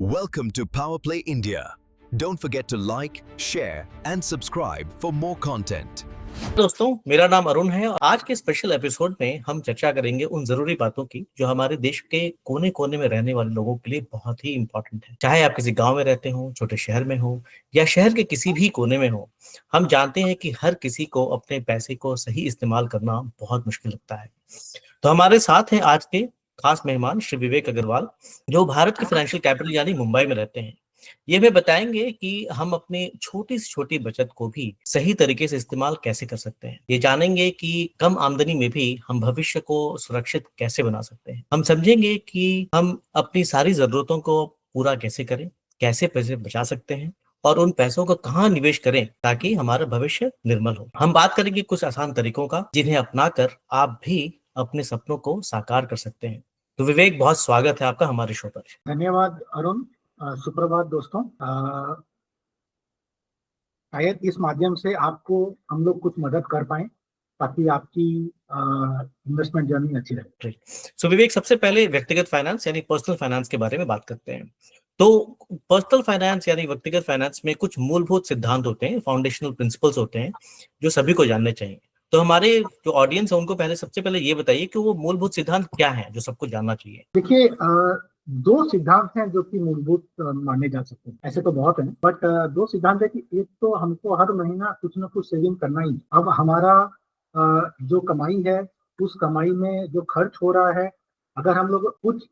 Welcome to Power Play India. Don't forget to like, share and subscribe for more content. दोस्तों, मेरा नाम अरुण है और आज के स्पेशल एपिसोड में हम चर्चा करेंगे उन जरूरी बातों की जो हमारे देश के कोने कोने में रहने वाले लोगों के लिए बहुत ही इंपॉर्टेंट है। चाहे आप किसी गांव में रहते हो, छोटे शहर में हो या शहर के किसी भी कोने में हो, हम जानते हैं कि हर किसी को अपने पैसे को सही इस्तेमाल करना बहुत मुश्किल लगता है। तो हमारे साथ हैं आज के खास मेहमान श्री विवेक अग्रवाल, जो भारत की फाइनेंशियल कैपिटल यानी मुंबई में रहते हैं। ये हमें बताएंगे कि हम अपनी छोटी से छोटी बचत को भी सही तरीके से इस्तेमाल कैसे कर सकते हैं। ये जानेंगे कि कम आमदनी में भी हम भविष्य को सुरक्षित कैसे बना सकते हैं। हम समझेंगे कि हम अपनी सारी जरूरतों को पूरा कैसे करें, कैसे पैसे बचा सकते हैं और उन पैसों को कहाँ निवेश करें ताकि हमारा भविष्य निर्मल हो। हम बात करेंगे कुछ आसान तरीकों का जिन्हें अपनाकर आप भी अपने सपनों को साकार कर सकते हैं। तो विवेक, बहुत स्वागत है आपका हमारे शो पर। धन्यवाद अरुण। सुप्रभात दोस्तों। शायद इस माध्यम से आपको हम लोग कुछ मदद कर पाए ताकि आपकी इन्वेस्टमेंट जर्नी अच्छी रहे। सो विवेक, सबसे पहले व्यक्तिगत फाइनेंस यानी पर्सनल फाइनेंस के बारे में बात करते हैं। तो पर्सनल फाइनेंस यानी व्यक्तिगत फाइनेंस में कुछ मूलभूत सिद्धांत होते हैं, फाउंडेशनल प्रिंसिपल्स होते हैं जो सभी को जानने चाहिए। तो हमारे जो ऑडियंस है उनको सबसे पहले ये बताइए कि वो मूलभूत सिद्धांत क्या है जो सबको जानना चाहिए। देखिए, दो सिद्धांत हैं जो कि मूलभूत माने जा सकते हैं। ऐसे तो बहुत हैं, बट दो सिद्धांत है कि एक तो हमको हर महीना कुछ ना कुछ सेविंग करना ही। अब हमारा जो कमाई है उस कमाई में जो खर्च हो रहा है, अगर हम लोग कुछ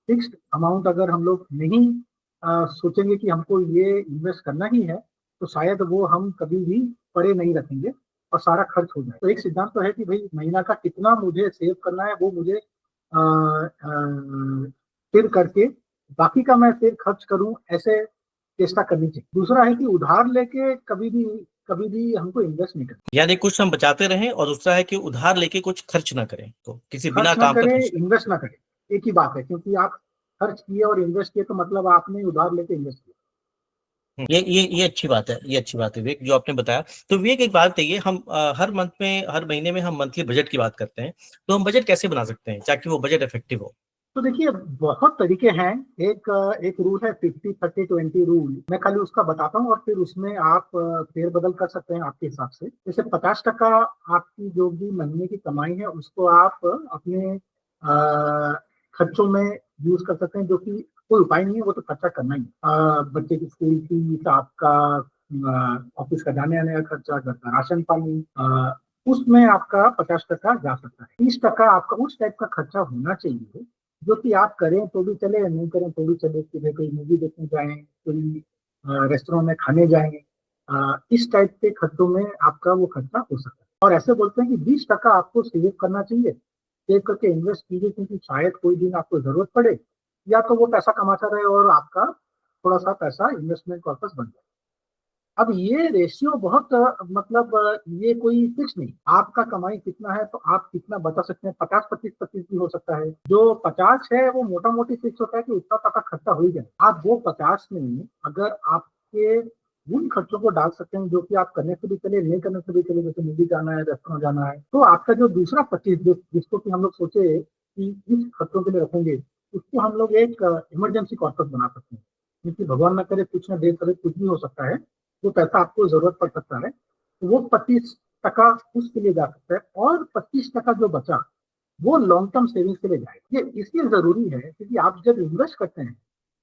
फिक्स्ड अमाउंट अगर हम लोग नहीं सोचेंगे कि हमको ये इन्वेस्ट करना ही है, तो शायद वो हम कभी भी पड़े नहीं रखेंगे और सारा खर्च हो जाए। तो एक सिद्धांत तो है कि भाई महीना का कितना मुझे सेव करना है, वो मुझे फिर करके बाकी का मैं फिर खर्च करूं, ऐसे चेष्टा करनी चाहिए। दूसरा है कि उधार लेके कभी भी हमको इन्वेस्ट नहीं करना, यानी कुछ हम बचाते रहें, और दूसरा है कि उधार लेके कुछ खर्च ना करें, तो किसी बिना खर्च ना काम का करें, खर्च। इन्वेस्ट ना करें। एक ही बात है, क्योंकि आप खर्च किए और इन्वेस्ट किए तो मतलब आपने उधार लेके इन्वेस्ट किया। ये अच्छी बात है, ये अच्छी बात है विवेक जो आपने बताया। तो विवेक, एक बात है, ये हम हर महीने में हम मंथली बजट की बात करते हैं, तो हम बजट कैसे बना सकते हैं ताकि वो बजट इफेक्टिव हो। तो देखिए, बहुत तरीके हैं। एक रूल है 50-30-20 रूल। मैं खाली उसका बताता हूँ और फिर उसमें आप फेरबदल कर सकते हैं आपके हिसाब से। जैसे 50% आपकी जो भी महीने की कमाई है उसको आप अपने खर्चों में यूज कर सकते हैं, जो कि कोई उपाय नहीं है, वो तो खर्चा करना ही है। बच्चे की स्कूल फीस, आपका ऑफिस का जाने आने का खर्चा, घर का राशन पानी, उसमें आपका 50% जा सकता है। 30% आपका उस टाइप का खर्चा होना चाहिए जो कि आप करें तो भी चले, नहीं करें तो भी चले। कि कोई मूवी देखने जाएं, कोई रेस्टोरेंट में खाने जाएं, इस टाइप के खर्चों में आपका वो खर्चा हो सकता है। और ऐसे बोलते हैं कि 20% आपको सेव करना चाहिए। सेव करके इन्वेस्ट कीजिए, क्योंकि शायद कोई दिन आपको जरूरत पड़े, या तो वो पैसा कमाता रहे और आपका थोड़ा सा पैसा इन्वेस्टमेंट पर्पस बन जाए। अब ये रेशियो बहुत ये कोई फिक्स नहीं। आपका कमाई कितना है तो आप कितना बचा सकते हैं। 50-25-25 भी हो सकता है। जो 50 है वो मोटा मोटी फिक्स होता है कि उतना टका खर्चा हो ही जाए। आप वो 50 में अगर आपके उन खर्चों को डाल सकते हैं जो कि आप करने से भी चले, नहीं करने से भी चले, जैसे मूवी जाना है, रेस्टोरेंट जाना है, तो आपका जो दूसरा 25 जिसको कि हम लोग सोचे कि इस खर्चों के लिए रखेंगे, उसको हम लोग एक इमरजेंसी कॉर्पस बना सकते हैं। क्योंकि भगवान न करे, कुछ न देर करे कुछ भी हो सकता है, जो पैसा आपको जरूरत पड़ सकता है, तो वो 25% उसके लिए जा सकता है। और 25% जो बचा वो लॉन्ग टर्म सेविंग्स के लिए जाए। ये इसलिए जरूरी है क्योंकि आप जब इन्वेस्ट करते हैं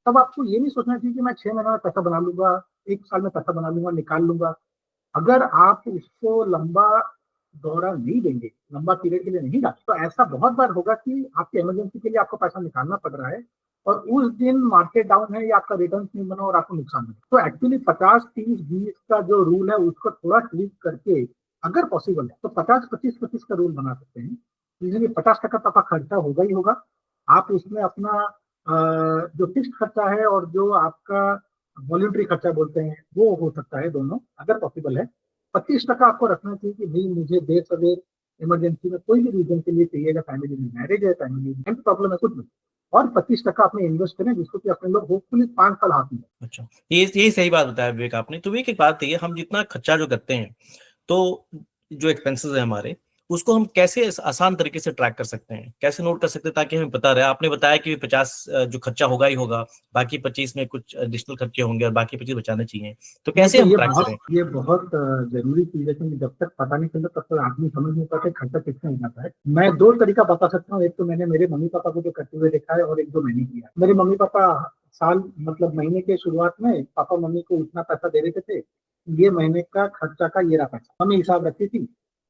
तब आपको ये नहीं सोचना चाहिए कि मैं 6 महीने में पैसा बना लूंगा, 1 साल में पैसा बना लूंगा, निकाल लूंगा। अगर आप उसको लंबा दौरा नहीं देंगे, लंबा पीरियड के लिए नहीं डालेंगे, तो ऐसा बहुत बार होगा कि आपके इमरजेंसी के लिए आपको पैसा निकालना पड़ रहा है और उस दिन मार्केट डाउन है या आपका रिटर्न नहीं बना और आपको नुकसान है। तो एक्चुअली 50-30-20 का जो रूल है उसको थोड़ा ट्विक करके अगर पॉसिबल है तो 50-25-25 का रूल बना सकते हैं। इसलिए 50% तो आपका खर्चा होगा ही होगा। आप उसमें अपना जो फिक्स्ड खर्चा है और जो आपका वॉल्यूंटरी खर्चा बोलते हैं वो हो सकता है, दोनों अगर पॉसिबल है। 25% आपको रखना चाहिए कि भाई मुझे देर सवेर इमरजेंसी में कोई भी रीजन के लिए चाहिए, फैमिली में मैरिज है, फैमिली में प्रॉब्लम है, कुछ नहीं। और 25% आपने इन्वेस्ट करें जिसको कि अपने लोग होपफुली 5 साल हाथ में। अच्छा, ये सही बात बताया विवेक आपने। तो विवेक, एक बात है, हम जितना खर्चा जो करते हैं, तो जो एक्सपेंसेस है हमारे, उसको हम कैसे आसान तरीके से ट्रैक कर सकते हैं, कैसे नोट कर सकते हैं ताकि हमें पता रहे? आपने बताया कि 50 जो खर्चा होगा ही होगा, बाकी 25 में कुछ एडिशनल खर्चे होंगे और बाकी 25 बचाने चाहिए, तो नहीं, कैसे तो हम ट्रैक करें? ये बहुत जरूरी चीज है, क्योंकि जब तक पता नहीं चलता तब तक आदमी समझ नहीं पाता खर्चा कितना हो जाता है। मैं दो तरीका बता सकता हूँ। एक तो मैंने मेरे मम्मी पापा को जो करते हुए देखा है, और एक जो मैंने किया। मेरे मम्मी पापा साल मतलब महीने के शुरुआत में पापा मम्मी को इतना पैसा दे देते थे, ये महीने का खर्चा का ये रहा पैसा, मम्मी हिसाब रखती थी।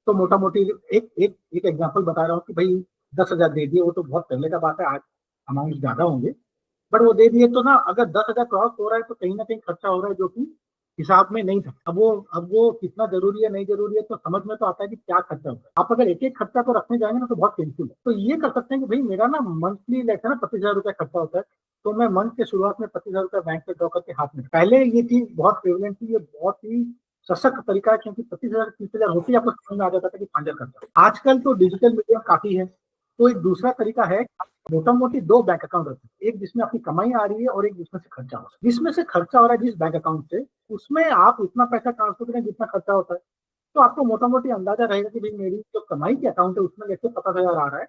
तो मोटा मोटी एक एक एक एग्जाम्पल बता रहा हूँ कि भाई 10,000 दे दिए, वो तो बहुत पहले का बात है, आज अमाउंट ज्यादा होंगे, बट वो दे दिए। तो ना, अगर 10,000 क्रॉस हो रहा है तो कहीं ना कहीं खर्चा हो रहा है जो कि हिसाब में नहीं था। अब वो कितना जरूरी है नहीं जरूरी है तो समझ में तो आता है कि क्या खर्चा होगा। आप अगर एक एक खर्चा को रखने जाएंगे ना तो बहुत पेनफुल है। तो ये कर सकते हैं कि भाई मेरा ना मंथली लेकर ना 25,000 रुपया खर्चा होता है, तो मैं मंथ के शुरुआत में 25,000 रुपया बैंक में ड्रॉ करके हाथ में। पहले ये चीज बहुत प्रेवलेंट थी, ये बहुत ही सशक्त तरीका है, क्योंकि 25,000 30,000 होती है आपको समझ में आ जाता था कि 5,000 खर्चा। आजकल तो डिजिटल मीडिया काफी है। तो एक दूसरा तरीका है, मोटा मोटी दो बैंक अकाउंट रखते हैं, एक जिसमें आपकी कमाई आ रही है और एक जिसमें से खर्चा हो रहा है। जिसमें से खर्चा हो रहा है जिस बैंक अकाउंट से, उसमें आप उतना पैसा ट्रांसफर करें जितना खर्चा होता है। तो आपको मोटा मोटी अंदाजा रहेगा कि भाई मेरी जो कमाई के अकाउंट है उसमें जैसे 50,000 आ रहा है,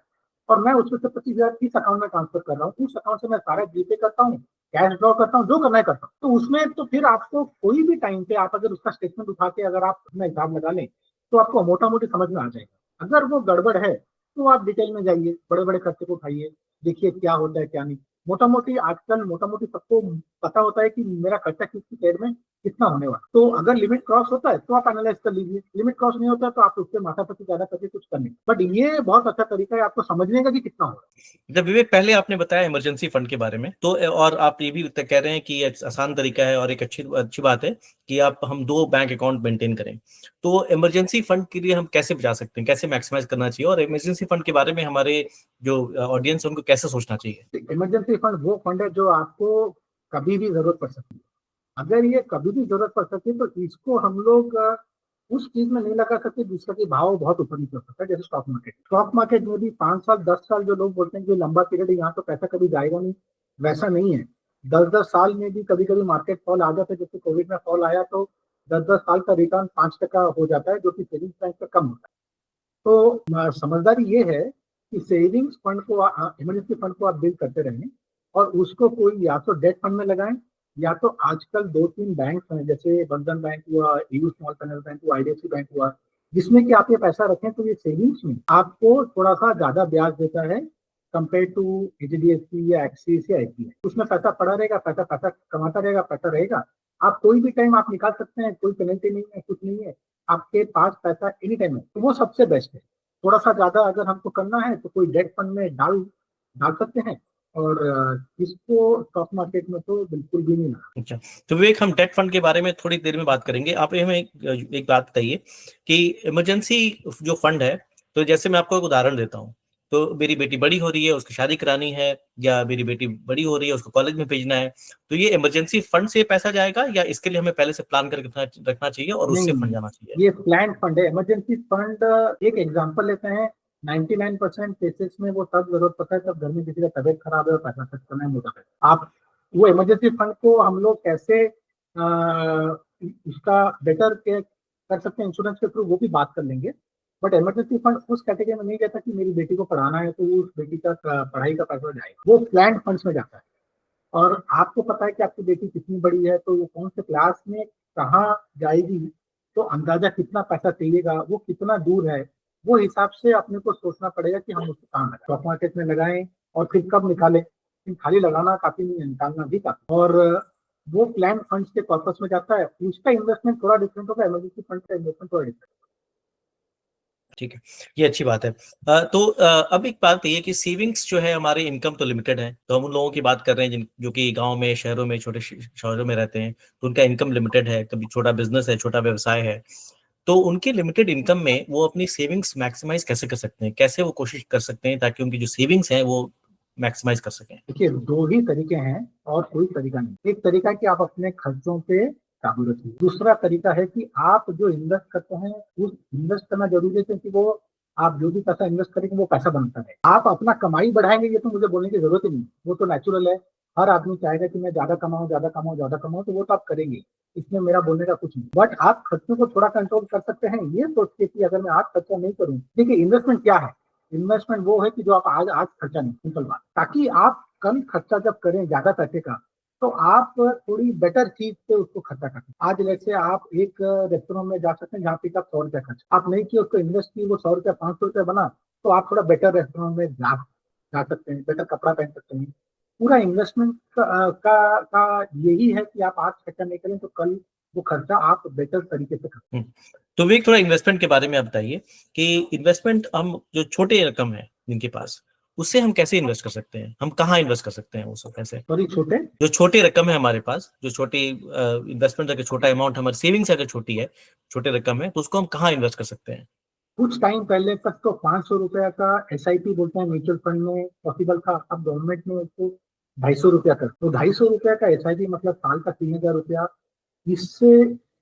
और मैं उसमें से 25,000 इस अकाउंट में ट्रांसफर कर रहा हूँ। उस अकाउंट से मैं सारा जीपे करता हूँ, कैश ड्रॉ करता हूँ, जो करना है करता हूँ। तो उसमें तो फिर आपको कोई भी टाइम पे आप अगर उसका स्टेटमेंट उठा के अगर आप अपना हिसाब लगा लें तो आपको मोटा मोटी समझ में आ जाएगा। अगर वो गड़बड़ है तो आप डिटेल में जाइए, बड़े बड़े खर्चे को उठाइए, देखिए क्या होता है क्या नहीं। मोटा मोटी आजकल मोटा मोटी सबको पता होता है कि मेरा खर्चा किसकी साइड में कितना होने वाला। तो अगर लिमिट क्रॉस होता है तो आप एनालाइज कर लीजिए, लिमिट क्रॉस नहीं होता है तो आप उससे माथापच्ची ज्यादा करके कुछ करने। बट ये बहुत अच्छा तरीका है आपको समझने का कि कितना हो रहा है। जब विवेक, पहले आपने बताया इमरजेंसी फंड के बारे में, तो और आप ये भी कह रहे हैं कि ये आसान तरीका है और एक अच्छी अच्छी बात है कि हम दो बैंक अकाउंट मेंटेन करें। तो इमरजेंसी फंड के लिए हम कैसे बचा सकते हैं, कैसे मैक्सिमाइज करना चाहिए, और इमरजेंसी फंड के बारे में हमारे जो ऑडियंस है उनको कैसे सोचना चाहिए? इमरजेंसी फंड वो फंड है जो आपको कभी भी जरूरत पड़ सकती है। अगर ये कभी भी जरूरत पड़ सकती है तो इसको हम लोग उस चीज में नहीं लगा सकते जिसका कि भाव बहुत ऊपर नीचे हो सकता है, जैसे स्टॉक मार्केट। स्टॉक मार्केट में भी 5 साल 10 साल जो लोग बोलते हैं कि लंबा पीरियड है, यहाँ तो पैसा कभी जाएगा नहीं, वैसा नहीं है। 10-10 साल में भी कभी कभी मार्केट फॉल आ जाता है, जैसे कोविड में फॉल आया तो 10-10 साल का रिटर्न 5% हो जाता है, जो कि सेविंग्स बैंक का कम होता है। तो समझदारी ये है कि सेविंग्स फंड को, इमरजेंसी फंड को आप बिल्ड करते रहें, और उसको कोई या तो डेट फंड में लगाएं, या तो आजकल 2-3 बैंक हैं, जैसे बंधन बैंक हुआ, ईयू स्मॉल फाइनेंस बैंक हुआ, आईडीएफसी बैंक हुआ, जिसमें कि आप ये पैसा रखें तो ये सेविंग्स में आपको थोड़ा सा ज्यादा ब्याज देता है कंपेयर टू एचडीएफसी या एक्सिस या एसबीआई। उसमें पैसा पड़ा रहेगा, पैसा पैसा कमाता रहेगा, पैसा रहेगा। आप कोई भी टाइम आप निकाल सकते हैं, कोई पेनल्टी नहीं है, कुछ नहीं है, आपके पास पैसा एनी टाइम है। तो वो सबसे बेस्ट है। थोड़ा सा ज्यादा अगर हमको करना है तो कोई डेट फंड में डाल डाल सकते हैं, और इसको स्टॉक मार्केट में तो बिल्कुल भी नहीं ना। अच्छा, तो विवेक, हम डेट फंड के बारे में थोड़ी देर में बात करेंगे। आप हमें एक बात बताइए कि इमरजेंसी जो फंड है, तो जैसे मैं आपको एक उदाहरण देता हूँ, तो मेरी बेटी बड़ी हो रही है, उसकी शादी करानी है, या मेरी बेटी बड़ी हो रही है, उसको कॉलेज में भेजना है, तो ये इमरजेंसी फंड से पैसा जाएगा या इसके लिए हमें पहले से प्लान करके रखना चाहिए और उससे फंड नहीं, जाना चाहिए? ये प्लान फंड है। इमरजेंसी फंड एक एग्जांपल लेते हैं, 99% केसेस में वो तब जरूरत पड़ता है जब घर में किसी का तबियत खराब है और पैसा खर्च करना है, मोटा पैसा। आप वो इमरजेंसी फंड को हम लोग कैसे उसका बेटर कर सकते हैं इंश्योरेंस के थ्रू, वो भी बात कर लेंगे। बट इमरजेंसी फंड उस कैटेगरी में नहीं रहता कि मेरी बेटी को पढ़ाना है तो उस बेटी का पढ़ाई का पैसा जाएगा, वो प्लान फंड्स में जाता है। और आपको पता है कि आपकी बेटी कितनी बड़ी है, तो वो कौन से क्लास में कहाँ जाएगी, तो अंदाजा कितना पैसा चाहिएगा, वो कितना दूर है, वो हिसाब से अपने को सोचना पड़ेगा कि हम उसको कहाँ लगाएं। स्टॉक मार्केट में लगाएं और फिर कब निकालें। खाली लगाना काफी नहीं है, निकालना भी काफी। और वो प्लान फंड्स के पर्पस में जाता है। उसका इन्वेस्टमेंट थोड़ा डिफरेंट होगा, इमरजेंसी फंड का इन्वेस्टमेंट थोड़ा डिफरेंट। ठीक है, ये अच्छी बात है। तो अब एक बात ये कि सेविंग्स जो है, हमारी इनकम तो लिमिटेड है, तो हम उन लोगों की बात कर रहे हैं जो कि गांव में, शहरों में, छोटे शहरों में रहते हैं, तो उनका इनकम लिमिटेड है, कभी छोटा बिजनेस है, छोटा व्यवसाय है, तो उनके लिमिटेड इनकम में वो अपनी सेविंग्स मैक्सिमाइज कैसे कर सकते हैं, कैसे वो कोशिश कर सकते हैं ताकि उनकी जो सेविंग्स हैं वो मैक्सिमाइज कर सकें? देखिए, दो ही तरीके हैं और कोई तरीका नहीं। एक तरीका है कि आप अपने खर्चों पे काबू रखिए। दूसरा तरीका है कि आप जो इन्वेस्ट करते हैं, उस इन्वेस्ट करना जरूरी है, क्योंकि वो आप जो भी पैसा इन्वेस्ट करेंगे वो पैसा बनता है। आप अपना कमाई बढ़ाएंगे ये तो मुझे बोलने की जरूरत ही नहीं, वो तो नेचुरल है। हर आदमी चाहेगा कि मैं ज्यादा कमाऊं, ज्यादा कमाऊं, ज्यादा कमाऊं, तो वो तो आप करेंगे, इसमें मेरा बोलने का कुछ नहीं। बट आप खर्चों को थोड़ा कंट्रोल कर सकते हैं ये सोच के कि अगर मैं आज खर्चा नहीं करूं। देखिए इन्वेस्टमेंट क्या है, इन्वेस्टमेंट वो है कि जो आप आज आज खर्चा नहीं, सिंपल बात, ताकि आप कल खर्चा जब करें ज्यादा पैसे का, तो आप थोड़ी बेटर चीज पे उसको खर्चा करते हैं। आज जैसे आप एक रेस्टोरेंट में जा सकते हैं जहाँ पे आप 100 रुपया खर्च, आप नहीं किए, उसको इन्वेस्ट किए, वो 100 रुपया 500 रुपया बना, तो आप थोड़ा बेटर रेस्टोरेंट में जा सकते हैं, बेटर कपड़ा पहन सकते हैं। पूरा इन्वेस्टमेंट का यही है कि आप आज खर्चा नहीं करें तो कल वो खर्चा आप बेटर तरीके से करें। तो विवेक थोड़ा इन्वेस्टमेंट के बारे में आप बताइए कि इन्वेस्टमेंट हम जो छोटे रकम है जिनके पास, उससे हम कैसे इन्वेस्ट कर सकते हैं, हम कहाँ इन्वेस्ट कर सकते हैं वो सब पैसे? सॉरी, छोटे जो छोटी रकम है हमारे पास, जो छोटी इन्वेस्टमेंट अगर छोटा अमाउंट हमारी सेविंग्स अगर छोटी है, छोटे रकम है, तो उसको हम कहाँ इन्वेस्ट कर सकते हैं? कुछ टाइम पहले तक तो 500 रुपया का SIP बोलते हैं म्यूचुअल फंड में पॉसिबल था। अब गवर्नमेंट ने उसको 250 रुपया कर, तो 250 रुपया का SIP मतलब साल का 3000 रुपया। इससे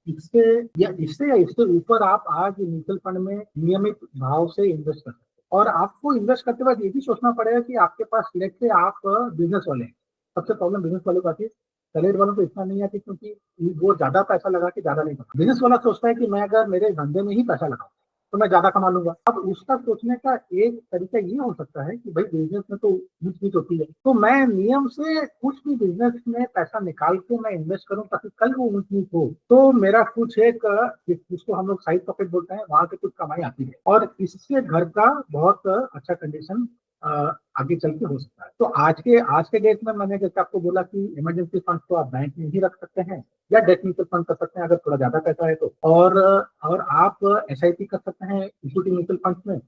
इससे या इससे ऊपर आप आज म्यूचुअल फंड में नियमित भाव से इन्वेस्ट कर सकते हैं। और आपको इन्वेस्ट करते वक्त ये भी सोचना पड़ेगा कि आपके पास लेट से आप बिजनेस वाले हैं। सबसे प्रॉब्लम बिजनेस वालों को आती है, सैलरी वालों को इतना नहीं आती, क्योंकि वो ज्यादा पैसा लगा के ज्यादा नहीं कमा। बिजनेस वाला सोचता है कि मैं अगर मेरे धंधे में ही पैसा लगाऊं तो मैं ज्यादा कमा लूंगा। अब उसका सोचने का एक तरीका ये हो सकता है कि भाई बिजनेस में तो ऊंच नीच होती है, तो मैं नियम से कुछ भी बिजनेस में पैसा निकाल के मैं इन्वेस्ट करूं ताकि कल वो ऊंच नीच हो तो मेरा कुछ एक जिसको हम लोग साइड पॉकेट बोलते हैं, वहां से कुछ कमाई आती है और इससे घर का बहुत अच्छा कंडीशन आगे चल के हो सकता है। तो आज के डेट में मैंने जैसे आपको बोला कि इमरजेंसी फंड तो आप बैंक में ही रख सकते हैं या डेट म्यूचुअल फंड कर सकते हैं अगर थोड़ा ज्यादा पैसा है तो, और आप SIP कर सकते हैं इक्विटी म्यूचुअल फंड में,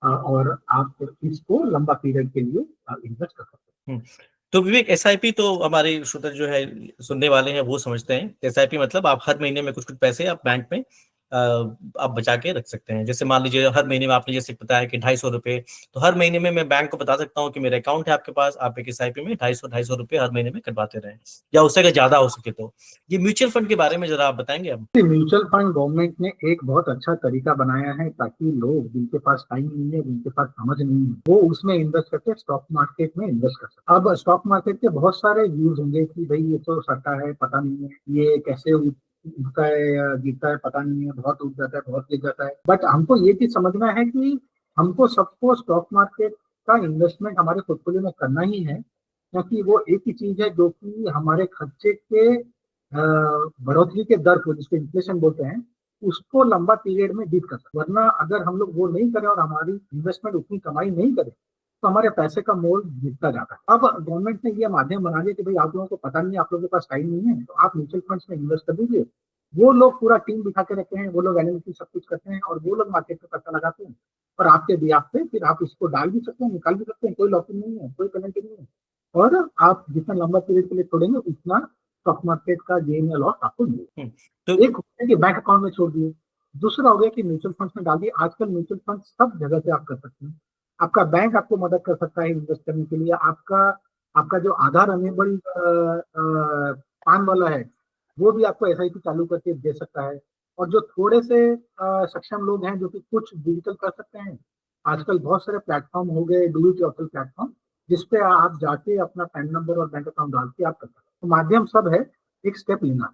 और आप इसको लंबा पीरियड के लिए इन्वेस्ट कर सकते हैं। तो विवेक SIP तो हमारे श्रोता जो है सुनने वाले हैं वो समझते हैं, SIP मतलब आप हर महीने में कुछ कुछ पैसे आप बैंक में आप बचा के रख सकते हैं। जैसे मान लीजिए हर महीने में आपने जैसे बताया कि 250 रुपए, तो हर महीने में मैं बैंक को बता सकता हूँ कि मेरा अकाउंट है आपके पास, आप एक SIP में 250 रुपए हर महीने में कटवाते रहें, या उससे अगर ज्यादा हो सके तो। ये म्यूचुअल फंड के बारे में जरा आप बताएंगे अब? म्यूचुअल फंड गवर्नमेंट ने एक बहुत अच्छा तरीका बनाया है ताकि लोग जिनके पास टाइम नहीं है, जिनके पास समझ नहीं है, वो उसमें इन्वेस्ट करके स्टॉक मार्केट में इन्वेस्ट कर सकते। अब स्टॉक मार्केट के बहुत सारे व्यूज होंगे कि भाई ये तो सट्टा है, पता नहीं है ये कैसे उठता है या गिरता है, पता नहीं है, बहुत उठ जाता है, बहुत गिर जाता है। बट हमको ये चीज समझना है कि हमको सबको स्टॉक मार्केट का इन्वेस्टमेंट हमारे पोर्टफोलियो में करना ही है, क्योंकि वो एक ही चीज है जो कि हमारे खर्चे के बढ़ोतरी के दर को, जिसको इन्फ्लेशन बोलते हैं, उसको लंबा पीरियड में बीट कर सकते। वरना अगर हम लोग वो नहीं करें और हमारी इन्वेस्टमेंट उतनी कमाई नहीं करे तो हमारे पैसे का मोल गिरता जाता है। अब गवर्नमेंट ने ये माध्यम बना दिया कि भाई आप लोगों को पता नहीं है, आप लोगों के पास टाइम नहीं है, तो आप म्यूचुअल फंड्स में इन्वेस्ट कर दीजिए। वो लोग पूरा टीम बिठा के रखते हैं, वो लोग एनालिसिस सब कुछ करते हैं और वो लोग मार्केट में पैसा लगाते हैं और आपके बिहाफ पे फिर आप इसको डाल भी सकते हैं, निकाल भी सकते हैं, कोई लॉकिंग नहीं है, कोई पेनल्टी नहीं है। और आप जितना लंबा पीरियड के लिए छोड़ेंगे उतना स्टॉक मार्केट का गेन या लॉस आपको मिलेगा। तो एक हो गया कि बैंक अकाउंट में छोड़ दिए, दूसरा हो गया कि म्यूचुअल फंड्स में डाल दिए। आजकल म्यूचुअल फंड सब जगह से आप कर सकते हैं। आपका बैंक आपको मदद कर सकता है इन्वेस्ट करने के लिए। आपका जो आधार अनेबल पान वाला है वो भी आपको SIP चालू करके दे सकता है। और जो थोड़े से सक्षम लोग हैं जो कि कुछ डिजिटल कर सकते हैं, आजकल बहुत सारे प्लेटफॉर्म हो गए, डू इट योरसेल्फ प्लेटफॉर्म, जिसपे आप जाके अपना पैन नंबर और बैंक अकाउंट डाल के आप कर सकते हैं। तो माध्यम सब है, एक स्टेप लेना।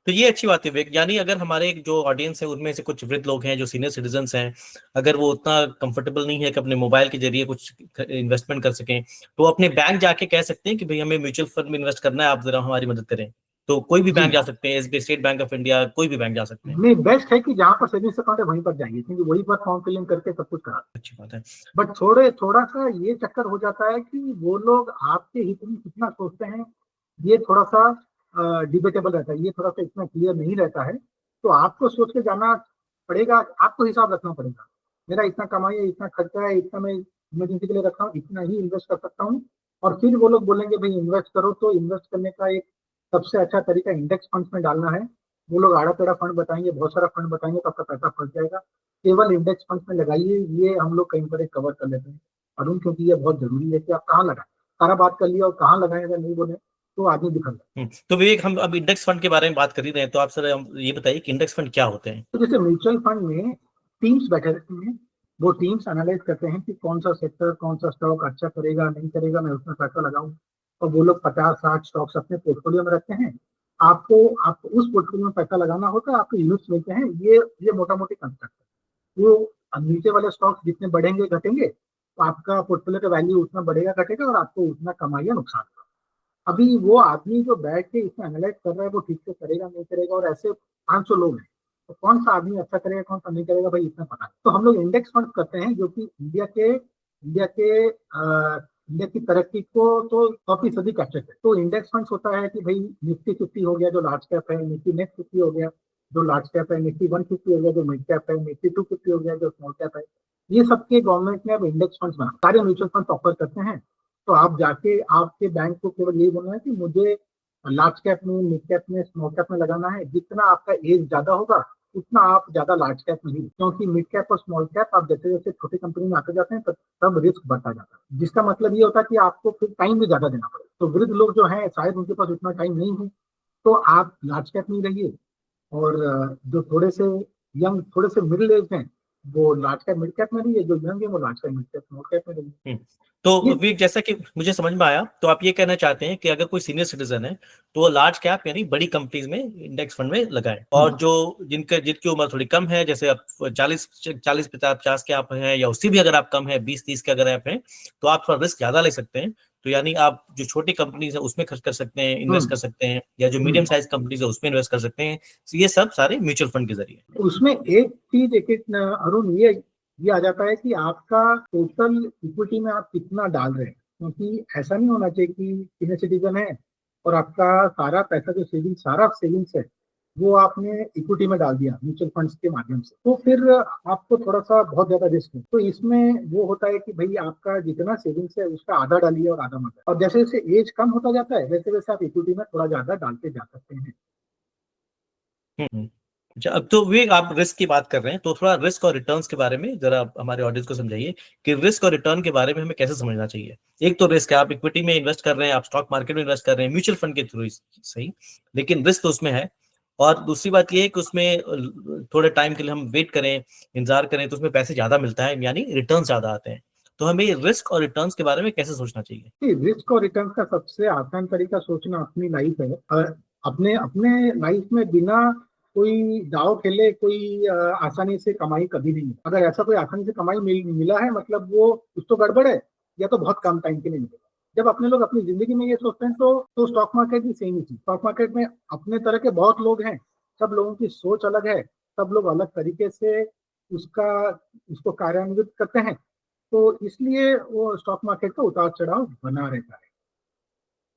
तो ये अच्छी बात है विवेक, यानी अगर हमारे जो ऑडियंस है उनमें से कुछ वृद्ध लोग हैं जो सीनियर सिटीजन्स हैं, अगर वो उतना कंफर्टेबल नहीं है कि अपने मोबाइल के जरिए कुछ इन्वेस्टमेंट कर सकें, तो अपने बैंक जाके कह सकते हैं कि भाई हमें म्यूचुअल फंड में इन्वेस्ट करना है, आप जरा हमारी मदद करें। तो कोई भी बैंक जा सकते हैं, SBI, state bank of India, कोई भी बैंक जा सकते हैं। नहीं, बेस्ट है कि जहाँ पर सेविंग्स अकाउंट है वहीं पर जाइए, क्योंकि वहीं पर फॉर्म फिलिंग करके सब कुछ करा। अच्छी बात है। बट थोड़ा सा ये चक्कर हो जाता है कि वो लोग आपके हित में कितना सोचते हैं, ये थोड़ा सा डिबेटेबल रहता है, ये थोड़ा सा इतना क्लियर नहीं रहता है। तो आपको सोच के जाना पड़ेगा, आपको हिसाब रखना पड़ेगा, मेरा इतना कमाई है, इतना खर्चा है, इतना मैं इमरजेंसी के लिए रखा हूँ, इतना ही इन्वेस्ट कर सकता हूँ। और फिर वो लोग बोलेंगे भाई इन्वेस्ट करो, तो इन्वेस्ट करने का एक सबसे अच्छा तरीका इंडेक्स फंड्स में डालना है। वो लोग आड़ा टेढ़ा फंड बताएंगे, बहुत सारा फंड बताएंगे, तो आपका पैसा फंस जाएगा। केवल इंडेक्स फंड्स में लगाइए, ये हम लोग कहीं पर एक कवर कर लेते हैं अरुण, क्योंकि ये बहुत जरूरी है कि आप कहाँ लगाएं। सारा बात कर लिया और कहाँ लगाएं अगर नहीं बोले तो आदमी दिखा जाए। तो विवेक हम अब इंडेक्स फंड के बारे में बात कर ही रहे हैं, तो आप सर ये बताइए कि इंडेक्स फंड क्या होते हैं? तो जैसे म्यूचुअल फंड में टीम्स बैठे रहते हैं, वो टीम्स एनालाइज करते हैं कि कौन सा सेक्टर, कौन सा स्टॉक अच्छा करेगा नहीं करेगा, मैं उसमें पैसा लगाऊं। और वो लोग 50-60 स्टॉक्स अपने पोर्टफोलियो में रखते हैं। आपको उस पोर्टफोलियो में पैसा लगाना होता है, आपको यूनिट्स मिलते हैं। ये मोटा मोटी कंसेप्ट है। वो नीचे वाले स्टॉक्स जितने बढ़ेंगे घटेंगे तो आपका पोर्टफोलियो का वैल्यू उतना बढ़ेगा घटेगा और आपको उतना कमाई या नुकसान होगा। अभी वो आदमी जो बैठ के इसमें एनालाइज कर रहा है वो ठीक से करेगा नहीं करेगा, और ऐसे 500 लोग हैं, तो कौन सा आदमी अच्छा करेगा कौन सा नहीं करेगा भाई इतना पता नहीं। तो हम लोग इंडेक्स फंड करते हैं जो कि इंडिया की तरक्की को तो 100% कैप्चर करे। तो इंडेक्स फंड होता है कि भाई निफ्टी 50 हो गया जो लार्ज कैप है, निफ्टी नेक्स्ट 50 हो गया जो लार्ज कैप है, निफ्टी 150 हो गया जो मिड कैप है, निफ्टी 250 हो गया जो स्मॉल कैप है। ये सबके गवर्नमेंट ने अब इंडेक्स फंड बना, सारे म्यूचुअल फंड ऑफर करते हैं। तो आप जाके आपके बैंक को केवल यही बोलना है कि मुझे लार्ज कैप में, मिड कैप में, स्मॉल कैप में लगाना है। जितना आपका एज ज्यादा होगा उतना आप ज्यादा लार्ज कैप में ही, क्योंकि मिड कैप और स्मॉल कैप आप जैसे जैसे छोटी कंपनी में आते जाते हैं तब रिस्क बढ़ता जाता है, जिसका मतलब ये होता है कि आपको फिर टाइम भी ज्यादा देना पड़ेगा। तो वृद्ध लोग जो हैं शायद उनके पास उतना टाइम नहीं है, तो आप लार्ज कैप में रहिए। और जो थोड़े से मिडिल एज हैं वो लार्ज कैप मिड कैप में रहिए, जो यंग है वो large cap mid cap small cap में रहिए। तो विवेक, जैसा कि मुझे समझ में आया, तो आप ये कहना चाहते हैं कि अगर कोई सीनियर सिटीजन है तो वो लार्ज कैप यानी बड़ी कंपनीज में इंडेक्स फंड में लगाए, और जो जिनकी उम्र थोड़ी कम है, जैसे आप 40-50 के आप हैं, या उससे भी अगर आप कम है 20-30 के अगर आप हैं, तो आप थोड़ा रिस्क ज्यादा ले सकते हैं। तो यानी आप जो छोटी कंपनीज है उसमें खर्च कर सकते हैं, इन्वेस्ट कर सकते हैं, या जो मीडियम साइज कंपनीज है उसमें इन्वेस्ट कर सकते हैं। ये सब सारे म्यूचुअल फंड के जरिए। उसमें एक चीज अरुण ये आ जाता है कि आपका टोटल इक्विटी में आप कितना डाल रहे हैं, क्योंकि ऐसा नहीं होना चाहिए कि सीनियर सिटीजन है और आपका सारा पैसा जो सेविंग्स है वो आपने इक्विटी में डाल दिया म्यूचुअल फंड्स के माध्यम से, तो फिर आपको थोड़ा सा बहुत ज्यादा रिस्क है। तो इसमें वो होता है कि भाई आपका जितना सेविंग्स है उसका आधा डालिए और आधा मत, और जैसे जैसे एज कम होता जाता है वैसे वैसे आप इक्विटी में थोड़ा ज्यादा डालते जा सकते हैं। अच्छा, अब तो वे आप रिस्क की बात कर रहे हैं, तो थोड़ा रिस्क और रिटर्न्स के बारे में जरा हमारे ऑडियंस को समझाइए कि रिस्क और रिटर्न के बारे में हमें कैसे समझना चाहिए। एक तो रिस्क है, आप इक्विटी में इन्वेस्ट कर रहे हैं, आप स्टॉक मार्केट में इन्वेस्ट कर रहे हैं म्यूचुअल फंड के थ्रू, सही, लेकिन रिस्क तो उसमें है। और दूसरी बात ये है कि उसमें थोड़े टाइम के लिए हम वेट करें, इंतजार करें, तो उसमें पैसे ज्यादा मिलता है, यानी रिटर्न ज्यादा आते हैं। तो हमें रिस्क और रिटर्न्स के बारे में कैसे सोचना चाहिए? रिस्क और रिटर्न का सबसे आसान तरीका सोचना अपनी लाइफ है। अपने अपने लाइफ में बिना कोई दाव खेले कोई आसानी से कमाई कभी नहीं है। अगर ऐसा कोई आसानी से कमाई मिला है मतलब वो कुछ तो गड़बड़ है, या तो बहुत कम टाइम के लिए मिलेगा। जब अपने लोग अपनी जिंदगी में ये सोचते हैं तो स्टॉक मार्केट भी सेम ही चीज। स्टॉक मार्केट में अपने तरह के बहुत लोग हैं, सब लोगों की सोच अलग है, सब लोग अलग तरीके से उसको कार्यान्वित करते हैं। तो इसलिए वो स्टॉक मार्केट का उतार चढ़ाव बना रहता है।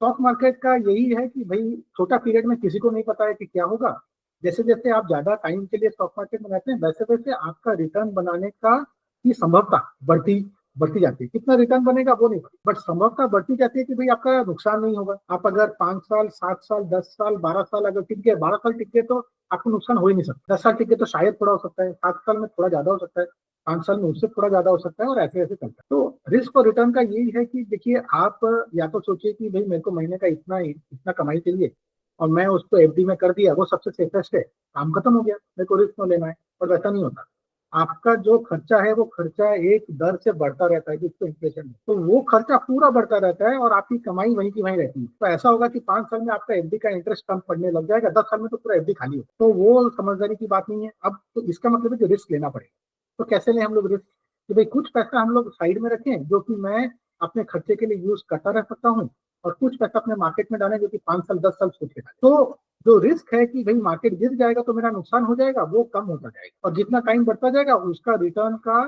स्टॉक मार्केट का यही है कि भाई छोटा पीरियड में किसी को नहीं पता है कि क्या होगा। जैसे जैसे आप ज्यादा टाइम के लिए स्टॉक मार्केट में रहते हैं वैसे वैसे आपका रिटर्न बनाने का की संभवता बढ़ती बढ़ती जाती है। कितना रिटर्न बनेगा वो नहीं, बट संभवता बढ़ती जाती है कि भाई आपका नुकसान नहीं होगा। आप अगर 5 साल 7 साल 10 साल 12 साल अगर टिक गए, 12 साल टिक गए तो आपको नुकसान हो ही नहीं सकता। 10 साल टिक गए तो शायद थोड़ा हो सकता है, 7 साल में थोड़ा ज्यादा हो सकता है, 5 साल में उससे थोड़ा ज्यादा हो सकता है, और ऐसे ऐसे चलता है। तो रिस्क और रिटर्न का यही है कि देखिए आप या तो सोचिए कि भाई मेरे को महीने का इतना इतना कमाई चाहिए और मैं उसको एफडी में कर दिया, वो सबसे सेफेस्ट है, काम खत्म हो गया, मेरे को रिस्क न लेना है। और वैसा नहीं होता। आपका जो खर्चा है वो खर्चा एक दर से बढ़ता रहता है जिसको इन्फ्लेशन है, तो वो खर्चा पूरा बढ़ता रहता है और आपकी कमाई वहीं की वहीं रहती है। तो ऐसा होगा कि 5 साल में आपका एफडी का इंटरेस्ट कम पड़ने लग जाएगा, 10 साल में तो पूरा एफडी खाली हो। तो वो समझदारी की बात नहीं है। अब तो इसका मतलब है कि रिस्क लेना पड़ेगा। तो कैसे लें हम लोग रिस्क? कि भाई कुछ पैसा हम लोग साइड में रखें जो कि मैं अपने खर्चे के लिए यूज करता रह सकता हूँ, और कुछ पैसा अपने मार्केट में डालें जो कि 5 साल 10 साल सोच के डालें। तो जो रिस्क है कि भाई मार्केट गिर जाएगा तो मेरा नुकसान हो जाएगा, वो कम होता जाएगा, और जितना टाइम बढ़ता जाएगा उसका रिटर्न का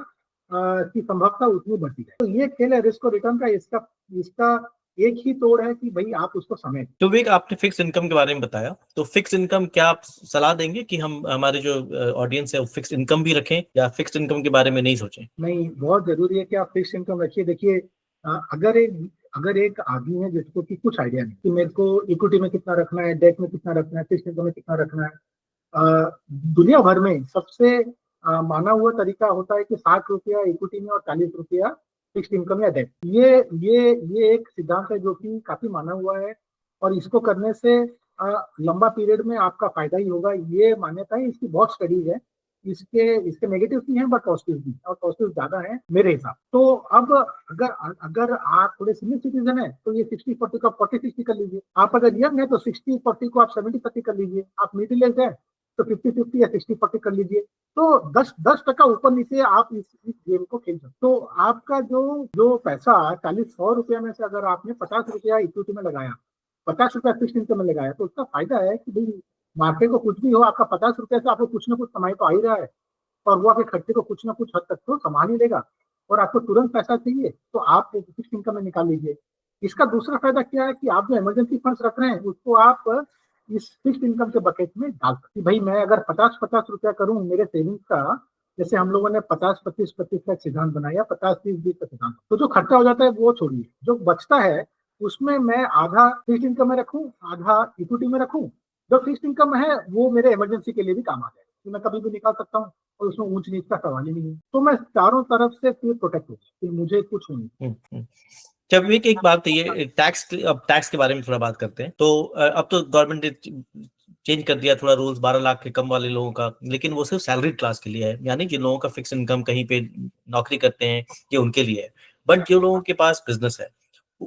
की संभावना उतनी बढ़ती जाएगी। तो ये खेल है रिस्क और रिटर्न का। इसका इसका एक ही तोड़ है कि भाई आप उसको समझें। तो विवेक, आपने फिक्स इनकम के बारे में बताया, तो फिक्स इनकम क्या आप सलाह देंगे कि हम हमारे जो ऑडियंस है वो फिक्स इनकम भी रखें, या फिक्स इनकम के बारे में नहीं सोचें? नहीं, बहुत जरूरी है कि आप फिक्स इनकम रखिए। देखिए अगर एक आदमी है जिसको कि कुछ आइडिया नहीं कि मेरे को इक्विटी में कितना रखना है, डेट में कितना रखना है, फिक्स इनकम में कितना रखना है। दुनिया भर में सबसे माना हुआ तरीका होता है कि 60 रुपया इक्विटी में और 40 रुपया फिक्स इनकम या डेट। ये एक सिद्धांत है जो कि काफी माना हुआ है, और इसको करने से लंबा पीरियड में आपका फायदा ही होगा, ये मान्यता है। इसकी बहुत स्टडीज है। इसके इसके नेगेटिव भी हैं बट पॉजिटिव भी, और पॉजिटिव ज्यादा है मेरे हिसाब। तो अब अगर अगर आप थोड़े सीनियर सिटीजन है तो ये 60-40 का 40-60 कर लीजिए। आप अगर यंग है तो 60-40 को आप 70-30 कर लीजिए। आप मिडिल एज है तो 50-50 या 60-40 कर लीजिए। तो 10% ऊपर नीचे आप इस गेम को खेल सकते। तो आपका जो जो पैसा 40-100 रुपया में से अगर आपने 50 रुपया इक्विटी में लगाया, 50 रुपया फिक्स इनकम में लगाया, तो उसका फायदा है कि भाई मार्केट को कुछ भी हो, आपका 50 रुपये से आपको कुछ ना कुछ कमाई तो आ ही रहा है, और वो आपके खर्चे को कुछ ना कुछ हद तक तो संभाल ही लेगा। और आपको तुरंत पैसा चाहिए तो आप फिक्स इनकम में निकाल लीजिए। इसका दूसरा फायदा क्या है कि आप जो इमरजेंसी फंड्स रख रहे हैं उसको आप इस फिक्स इनकम के बकेट में डाल सकते। भाई मैं अगर 50-50 रुपया करूं मेरे सेविंग्स का, जैसे हम लोगों ने 50-25-25 का सिद्धांत बनाया, 50-30-20 का सिद्धांत, तो जो खर्चा हो जाता है वो छोड़िए, जो बचता है उसमें मैं आधा फिक्स इनकम में रखूं, आधा इक्विटी में रखूं। जो फिक्स इनकम है वो मेरे इमरजेंसी के लिए भी काम आ जाए, तो मैं कभी भी निकाल सकता हूँ और उसमें ऊंच नीच का सवाल ही नहीं है। तो मैं चारों तरफ से फिर प्रोटेक्ट हूँ कि मुझे कुछ हो नहीं। जब एक बात है, ये टैक्स के बारे में थोड़ा बात करते हैं। तो अब तो गवर्नमेंट ने चेंज कर दिया थोड़ा रूल्स 12 लाख के कम वाले लोगों का, लेकिन वो सिर्फ सैलरी क्लास के लिए है, यानी जिन लोगों का फिक्स इनकम कहीं पे नौकरी करते हैं ये उनके लिए है। बट जो लोगों के पास बिजनेस है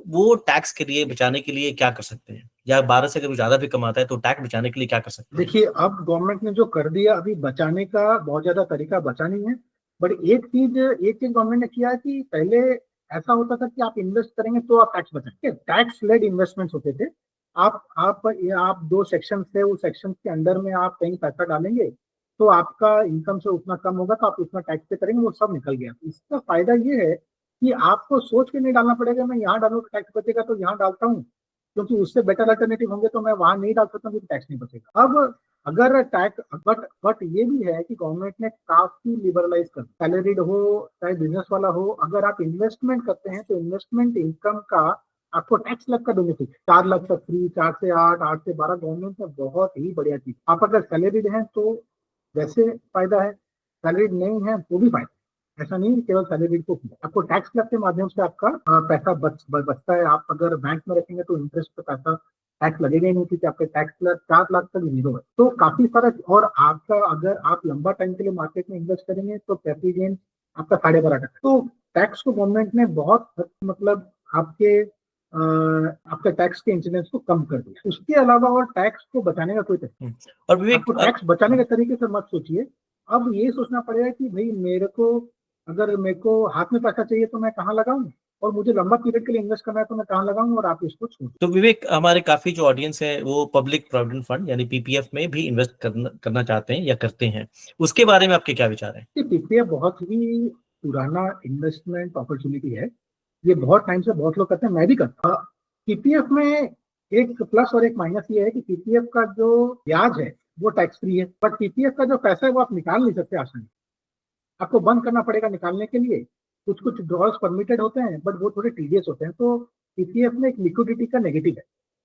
वो टैक्स के लिए बचाने के लिए क्या कर सकते हैं, या 12 से अगर ज्यादा भी कमाता है तो टैक्स बचाने के लिए क्या कर सकते हैं? देखिए अब गवर्नमेंट ने जो कर दिया, अभी बचाने का बहुत ज्यादा तरीका बचा नहीं है। बट एक चीज गवर्नमेंट ने किया है कि पहले ऐसा होता था कि आप इन्वेस्ट करेंगे तो आप टैक्स बचाएंगे, टैक्स लेड इन्वेस्टमेंट्स होते थे। आप दो सेक्शन थे, उस सेक्शन के अंडर में आप कहीं पैसा डालेंगे तो आपका इनकम से उतना कम होगा तो आप उतना टैक्स पे करेंगे, वो सब निकल गया। इसका फायदा ये है कि आपको सोच के नहीं डालना पड़ेगा मैं यहाँ डालूँ टैक्स बचेगा तो यहाँ डालता हूँ, क्योंकि उससे बेटर अल्टरनेटिव होंगे तो मैं वहां नहीं डाल सकता क्योंकि टैक्स नहीं बचेगा। अब अगर टैक्स बट ये भी है कि गवर्नमेंट ने काफी लिबरलाइज कर, सैलरीड हो चाहे बिजनेस वाला हो, अगर आप इन्वेस्टमेंट करते हैं तो इन्वेस्टमेंट इनकम का आपको टैक्स लग का बेनिफिट 4 लाख तक फ्री, 4 से 8, 8 से 12 गवर्नमेंट ने बहुत ही बढ़िया चीज। आप अगर सैलरीड हैं तो वैसे फायदा है, सैलरीड नहीं है तो भी फायदा। ऐसा नहीं केवल सैलरी को, आपको टैक्स क्लब के माध्यम से आपका पैसा बचता है। आप अगर बैंक में रखेंगे तो इंटरेस्ट पे पैसा टैक्स लगेगा ही नहीं, क्योंकि आपके टैक्स क्लब 4 लाख तक जीरो है। तो काफी सारा, और आपका अगर आप लंबा टाइम के लिए मार्केट में इन्वेस्ट करेंगे तो कैपिटल गेन आपका 12.5%। तो टैक्स को गवर्नमेंट ने बहुत मतलब आपके टैक्स के इंसिडेंस को कम कर दिया। उसके अलावा और टैक्स को बचाने का कोई तरीका, और विवेक टैक्स बचाने के तरीके से मत सोचिए। अब ये सोचना पड़ेगा कि भाई मेरे को हाथ में पैसा चाहिए तो मैं कहाँ लगाऊं, और मुझे लंबा पीरियड के लिए इन्वेस्ट करना है तो मैं कहाँ लगाऊं, और आप इसको छोड़। तो विवेक, हमारे काफी जो ऑडियंस है वो पब्लिक प्रोविडेंट फंड यानी पीपीएफ में भी इन्वेस्ट करना चाहते हैं या करते हैं, उसके बारे में आपके क्या विचार हैं? पीपीएफ बहुत ही पुराना इन्वेस्टमेंट अपॉर्चुनिटी है, ये बहुत टाइम से बहुत लोग करते हैं, मैं भी करता हूँ। पीपीएफ में एक प्लस और एक माइनस ये है कि पीपीएफ का जो ब्याज है वो टैक्स फ्री है, बट पीपीएफ का जो पैसा है वो आप निकाल नहीं सकते आसानी, आपको बंद करना पड़ेगा निकालने के लिए। कुछ ड्रॉल्स परमिटेड होते हैं बट वो थोड़े टीडियस होते हैं। तो पीपीएफ में एक लिक्विडिटी का नेगेटिव है।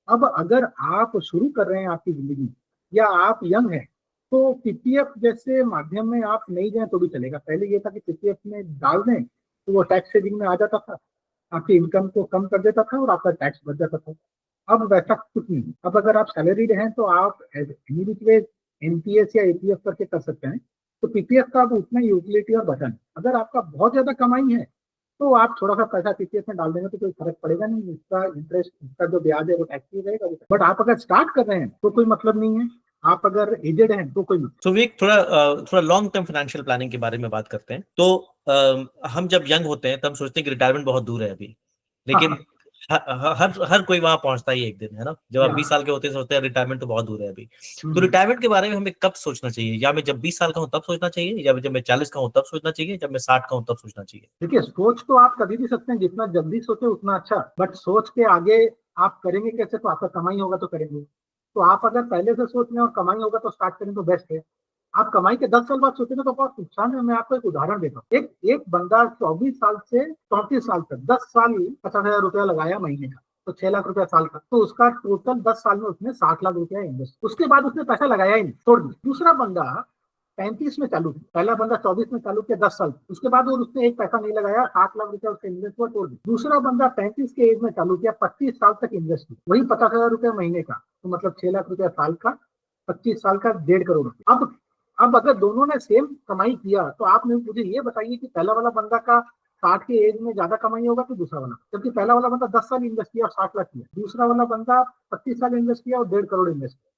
अब अगर आप शुरू कर रहे हैं आपकी जिंदगी या आप यंग हैं तो पीपीएफ जैसे माध्यम में आप नहीं जाए तो भी चलेगा। पहले ये था कि पीपीएफ में डाल दें तो वो टैक्स सेविंग में आ जाता था, आपकी इनकम को कम कर देता था और आपका टैक्स बच जाता था। अब वैसा कुछ नहीं। अब अगर आप सैलरीड हैं तो आप एनपीएस या एपीएफ करके कर सकते हैं। तो पीपीएफ का अब उतना यूटिलिटी और बचा नहीं। अगर आपका बहुत ज्यादा कमाई है तो आप थोड़ा सा पैसा पीपीएफ में डाल देंगे तो कोई फर्क पड़ेगा नहीं, इसका इंटरेस्ट, इसका जो ब्याज है वो टैक्स फ्री रहेगा। बट आप अगर स्टार्ट कर रहे हैं तो कोई मतलब नहीं है, आप अगर एजेड हैं तो कोई मतलब। तो विवेक, थोड़ा लॉन्ग टर्म फाइनेंशियल प्लानिंग के बारे में बात करते हैं। तो हम जब यंग होते हैं तब सोचते हैं कि रिटायरमेंट बहुत दूर है अभी, लेकिन हर कोई वहां पहुंचता ही एक दिन, है ना? जब आप 20 साल के होते हैं सोचते हैं रिटायरमेंट तो बहुत दूर है अभी। तो रिटायरमेंट के बारे में हमें कब सोचना चाहिए? या मैं जब 20 साल का हूं तब सोचना चाहिए, या जब मैं 40 का हूं तब सोचना चाहिए, जब मैं 60 का हूं तब सोचना चाहिए? देखिए, सोच तो आप कभी भी सकते हैं, जितना जल्दी सोचे उतना अच्छा, बट सोच के आगे आप करेंगे कैसे? तो आपका कमाई होगा तो करेंगे। तो आप अगर पहले से सोच लें और कमाई होगा तो स्टार्ट करें तो बेस्ट है। आप कमाई के 10 साल बाद सोचेंगे तो बहुत नुकसान है। मैं आपको एक उदाहरण देता हूँ। एक बंदा 24 साल से 34 साल तक 10 साल 50,000 रुपया लगाया महीने का, तो 6 लाख रुपया साल का, तो उसका टोटल 10 साल में उसने 60 लाख रुपया इन्वेस्ट, उसके बाद उसने पैसा लगाया ही नहीं, छोड़ दिया। दूसरा बंदा 35 में चालू किया, पहला बंदा 24 में चालू किया 10 साल, उसके बाद वो उसने एक पैसा नहीं लगाया, 60 लाख रुपया उसका इन्वेस्ट हुआ, छोड़ दिया। दूसरा बंदा 35 के एज में चालू किया, 25 साल तक इन्वेस्ट किया, वही 50,000 रुपया महीने का, तो मतलब 6 लाख रुपया साल का, 25 साल का 1.5 करोड़ रुपया। अब अब अगर दोनों ने सेम कमाई किया तो आप मुझे ये बताइए कि पहला वाला बंदा का 60 के एज में ज्यादा कमाई होगा कि दूसरा वाला, जबकि पहला वाला बंदा 10 साल इन्वेस्ट किया और 60 लाख किया, दूसरा वाला बंदा 25 साल इन्वेस्ट किया और 1.5 करोड़ इन्वेस्ट किया।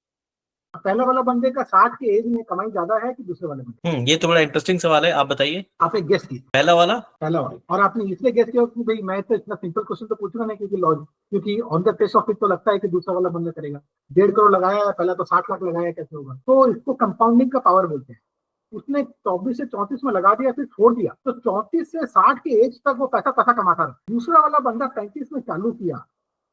पहला वाला बंदे का 60 के एज में कमाई ज्यादा है कि दूसरे वाले बंदे? ये तो बड़ा इंटरेस्टिंग सवाल है, आप बताइए। आपने गेस किया पहला वाला। पहला वाला, और आपने इसलिए गेस किया कि भाई मैं तो इतना सिंपल क्वेश्चन तो पूछूंगा नहीं, क्योंकि लॉजिक, क्योंकि on the face of it तो लगता है कि दूसरा वाला बंदा करेगा। 1.5 करोड़ लगाया है, पहला तो 60 लाख लगाया, कैसे होगा? तो इसको कंपाउंडिंग का पावर बोलते हैं। उसने 24 से 34 में लगा दिया, फिर छोड़ दिया, तो 34 से 60 के एज तक वो पैसा पैसा कमाता रहा। दूसरा वाला बंदा 35 में चालू किया,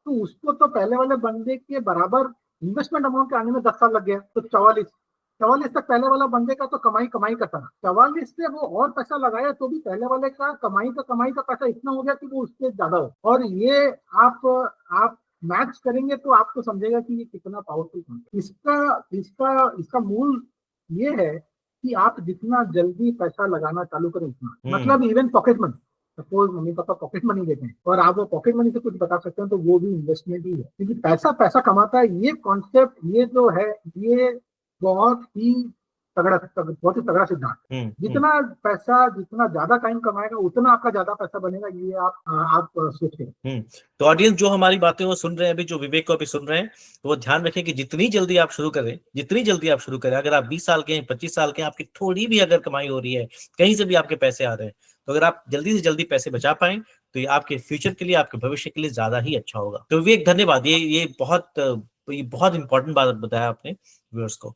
तो उसको तो पहले वाले बंदे के बराबर इन्वेस्टमेंट अमाउंट के आने में 10 साल लग गया, तो 44 तक पहले वाला बंदे का तो कमाई करता रहा। 44 से वो और पैसा लगाया तो भी पहले वाले का कमाई का पैसा इतना हो गया कि वो उससे ज्यादा हो। और ये आप मैच करेंगे तो आपको समझेगा कि ये कितना पावरफुल है। इसका मूल ये है कि आप जितना जल्दी पैसा लगाना चालू करें उतना, मतलब even pocket money, suppose mummy papa pocket money देते हैं और आप वो पॉकेट मनी से कुछ बता सकते हैं, तो वो भी इन्वेस्टमेंट ही है, क्योंकि पैसा पैसा कमाता है। ये कॉन्सेप्ट, ये जो है, ये बहुत ही तगड़ा सिद्धांत। जितना ज्यादा टाइम कमाएगा उतना आपका ज्यादा पैसा बनेगा, ये आप सोचें। तो ऑडियंस जो हमारी बातें वो सुन रहे हैं अभी, जो विवेक को अभी सुन रहे हैं, तो वो ध्यान रखें कि जितनी जल्दी आप शुरू करें, अगर आप 20 साल के हैं, 25 साल के हैं, आपकी थोड़ी भी अगर कमाई हो रही है, कहीं से भी आपके पैसे आ रहे हैं, तो अगर आप जल्दी से जल्दी पैसे बचा पाएं तो ये आपके फ्यूचर के लिए, आपके भविष्य के लिए ज्यादा ही अच्छा होगा। तो विवेक धन्यवाद, ये बहुत इंपॉर्टेंट बात बताया आपने व्यूअर्स को।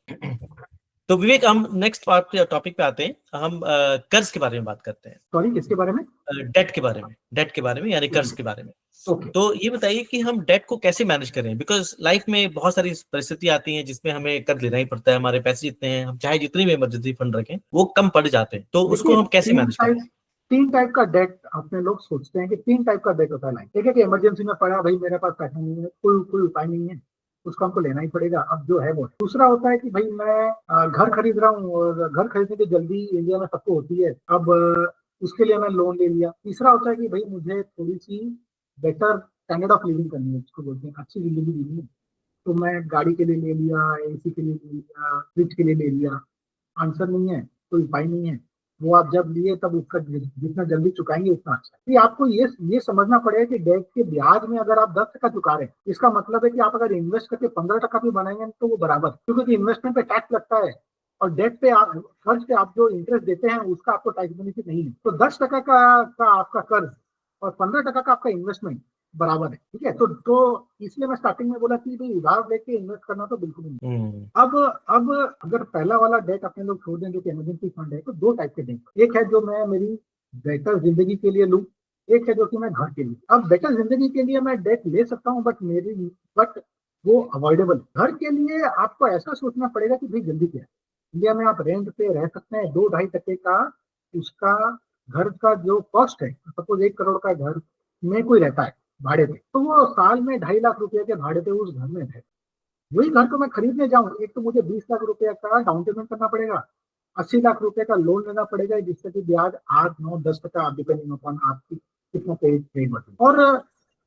तो विवेक, हम नेक्स्ट टॉपिक पे आते हैं। हम कर्ज के बारे में बात करते हैं। सॉरी, किसके बारे में? डेट के बारे में यानी कर्ज के बारे में। तो ये बताइए कि हम डेट को कैसे मैनेज करें, बिकॉज लाइफ में बहुत सारी परिस्थिति आती हैं जिसमें हमें कर्ज लेना ही पड़ता है। हमारे पैसे जितने हैं, हम चाहे जितनी भी इमरजेंसी फंड रखें, वो कम पड़ जाते हैं, तो उसको हम कैसे मैनेज करें? 3 टाइप का डेट अपने लोग सोचते हैं कि 3 टाइप का डेट होता है। एक है कि इमरजेंसी में पड़ा, भाई मेरे पास पैसा नहीं है, कोई उपाय नहीं है, उसको हमको लेना ही पड़ेगा, अब जो है वो। दूसरा होता है कि भाई मैं घर खरीद रहा हूँ और घर खरीदने की जल्दी इंडिया में सबको होती है, अब उसके लिए मैं लोन ले लिया। तीसरा होता है कि भाई मुझे थोड़ी सी बेटर स्टैंडर्ड ऑफ लिविंग करनी है, जिसको बोलते हैं अच्छी जिंदगी जीनी है, तो मैं गाड़ी के लिए ले लिया, एसी के लिए ले लिया, फ्रिज के लिए ले लिया। आंसर नहीं है, कोई उपाय नहीं है, वो आप जब लिए तब उसका जितना जल्दी चुकाएंगे उतना अच्छा है। आपको ये समझना पड़ेगा कि डेट के ब्याज में अगर आप 10% चुका रहे हैं, इसका मतलब है कि आप अगर इन्वेस्ट करके 15% भी बनाएंगे तो वो बराबर, क्योंकि इन्वेस्टमेंट पे टैक्स लगता है और डेट पे कर्ज पे आप जो इंटरेस्ट देते हैं उसका आपको टैक्स बेनिफिट नहीं है। तो 10% का आपका कर्ज और 15% का आपका इन्वेस्टमेंट बराबर है, ठीक है। तो इसलिए मैं स्टार्टिंग में बोला कि भाई उधार लेके इन्वेस्ट करना तो बिल्कुल नहीं। अब अगर पहला वाला डेट अपने लोग छोड़ देंगे कि इमरजेंसी फंड है, तो 2 टाइप के डेट, एक है जो मैं मेरी बेहतर जिंदगी के लिए लूं, एक है जो कि मैं घर के लिए। अब बेहतर जिंदगी के लिए मैं डेट ले सकता हूँ, बट वो अवॉइडेबल। घर के लिए आपको ऐसा सोचना पड़ेगा कि भाई जल्दी क्या है। इंडिया में आप रेंट पे रह सकते हैं, 2-2.5% का उसका घर का जो कॉस्ट है, सपोज 1 करोड़ का घर में कोई रहता है भाड़े पे, तो वो साल में 2.5 लाख रुपए के भाड़े पे उस घर में है। वही घर को मैं खरीदने जाऊं, एक तो मुझे 20 लाख रुपए का डाउन पेमेंट करना पड़ेगा, 80 लाख रुपए का लोन लेना पड़ेगा, जिससे कि ब्याज 8-9-10% डिपेंडिंग अपॉन आपकी कितना क्रेडिट बढ़े। और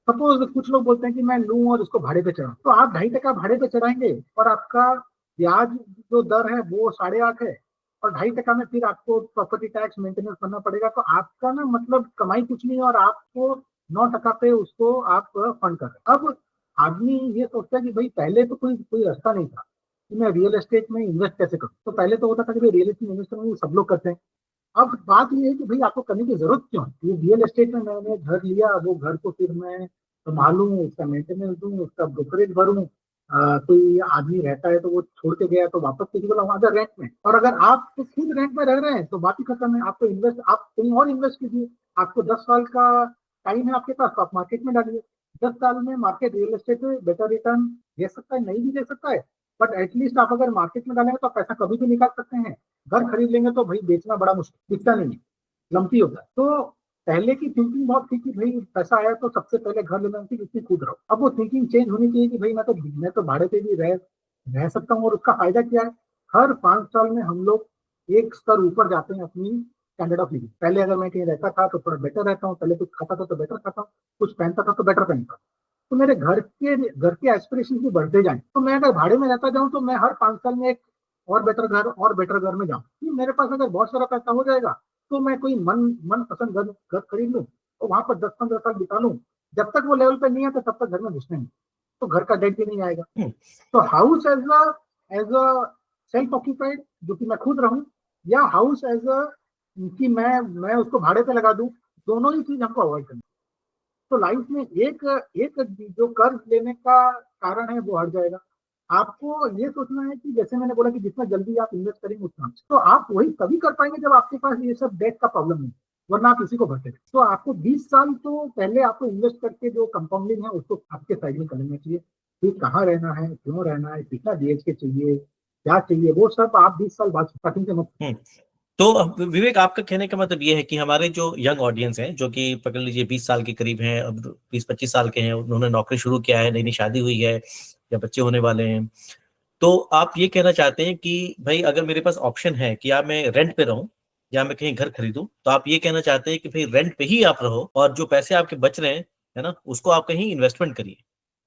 सपोज कुछ लोग बोलते हैं कि मैं लूं और उसको भाड़े पे चढ़ाऊं, तो आप 2.5% भाड़े पे चढ़ाएंगे और आपका ब्याज जो दर है वो 8.5 है, और 2.5% में फिर आपको प्रॉपर्टी टैक्स मेंटेनेंस करना पड़ेगा। तो आपका ना मतलब कमाई कुछ नहीं, और आपको 9% पे उसको आप फंड कर रहे हैं। अब आदमी ये सोचता है कि भाई पहले तो कोई रास्ता नहीं था कि मैं रियल एस्टेट में इन्वेस्ट कैसे करूं, तो पहले तो होता था कि भाई रियल एस्टेट इन्वेस्ट में सब लोग करते हैं। अब बात ये है कि भाई आपको करने की जरूरत क्यों है? ये रियल एस्टेट में मैंने घर लिया, वो घर को फिर मैं संभालूं, उसका मेंटेनेंस दूं, उसका ब्रोकरेज भरूं, कोई आदमी रहता है तो वो छोड़ के गया तो वापस किसी को लगाऊं, अगर रेंट में। और अगर आप तो खुद रेंट में रह रहे हैं तो बात ही खत्म है। आपको आप कहीं और इन्वेस्ट कीजिए। आपको 10 साल का टाइम है आपके पास, तो आप मार्केट में डालिए। 10 साल में मार्केट रियल एस्टेट में बेटर रिटर्न दे सकता है, नहीं भी दे सकता है, बट एटलीस्ट आप अगर मार्केट में डालेंगे तो पैसा कभी भी निकाल सकते हैं। घर खरीद लेंगे तो भाई बेचना बड़ा मुश्किल, दिखता नहीं है, लंपी होता है। तो पहले की थिंकिंग बहुत थी कि भाई पैसा आया तो सबसे पहले घर लेना थी, इसमें कूद रहा हूँ। अब वो थिंकिंग चेंज होनी चाहिए कि भाई मैं तो भाड़े पे भी रह सकता हूँ। और उसका फायदा क्या है? हर 5 साल में हम लोग एक स्तर ऊपर जाते हैं अपनी स्टैंडर्ड ऑफ लिविंग। पहले अगर मैं कहीं रहता था तो थोड़ा बेटर रहता हूँ, पहले कुछ खाता था तो बेटर खाता हूँ, कुछ पहनता था तो बेटर पहनता हूँ, तो मेरे घर के एस्पिरेशन भी बढ़ते जाए। तो मैं अगर भाड़े में रहता जाऊँ तो मैं हर 5 साल में एक और बेटर घर में जाऊं कि मेरे पास अगर बहुत सारा पैसा हो जाएगा तो मैं कोई मन पसंद घर खरीद लूं और वहां पर 10-15 साल बिता लूं। जब तक वो लेवल पे नहीं आता तब तक घर में घुसने नहीं, तो घर का डेट भी नहीं आएगा। तो house as a self occupied जो कि मैं खुद रहूं, या हाउस एज अ कि मैं उसको भाड़े पे लगा दूं, दोनों ही चीज हमको अवॉइड करनी। तो लाइफ में एक एक जो कर्ज लेने का कारण है वो हट जाएगा। आपको ये सोचना है कि जैसे मैंने बोला कि जितना जल्दी आप इन्वेस्ट करेंगे उतना अच्छा। तो आप वही तभी कर पाएंगे जब आपके पास ये सब डेट का प्रॉब्लम नहीं, वरना आप इसी को भरते रहे। तो आपको 20 साल तो पहले आपको इन्वेस्ट करके जो कंपाउंडिंग है उसको आपके साइड में कर लेना चाहिए कि कहाँ रहना है, क्यों रहना है, कितना बीएचके चाहिए, क्या चाहिए, वो सब आप 20 साल बाद स्टार्टिंग से मत। तो विवेक, आपका कहने का मतलब ये है कि हमारे जो यंग ऑडियंस हैं, जो कि पकड़ लीजिए 20 साल के करीब हैं, अब 20-25 साल के हैं, उन्होंने नौकरी शुरू किया है, नई नई शादी हुई है या बच्चे होने वाले हैं, तो आप ये कहना चाहते हैं कि भाई अगर मेरे पास ऑप्शन है कि या मैं रेंट पे रहूं या मैं कहीं घर खरीदूं, तो आप ये कहना चाहते हैं कि भाई रेंट पे ही आप रहो और जो पैसे आपके बच रहे हैं, है ना, उसको आप कहीं इन्वेस्टमेंट करिए,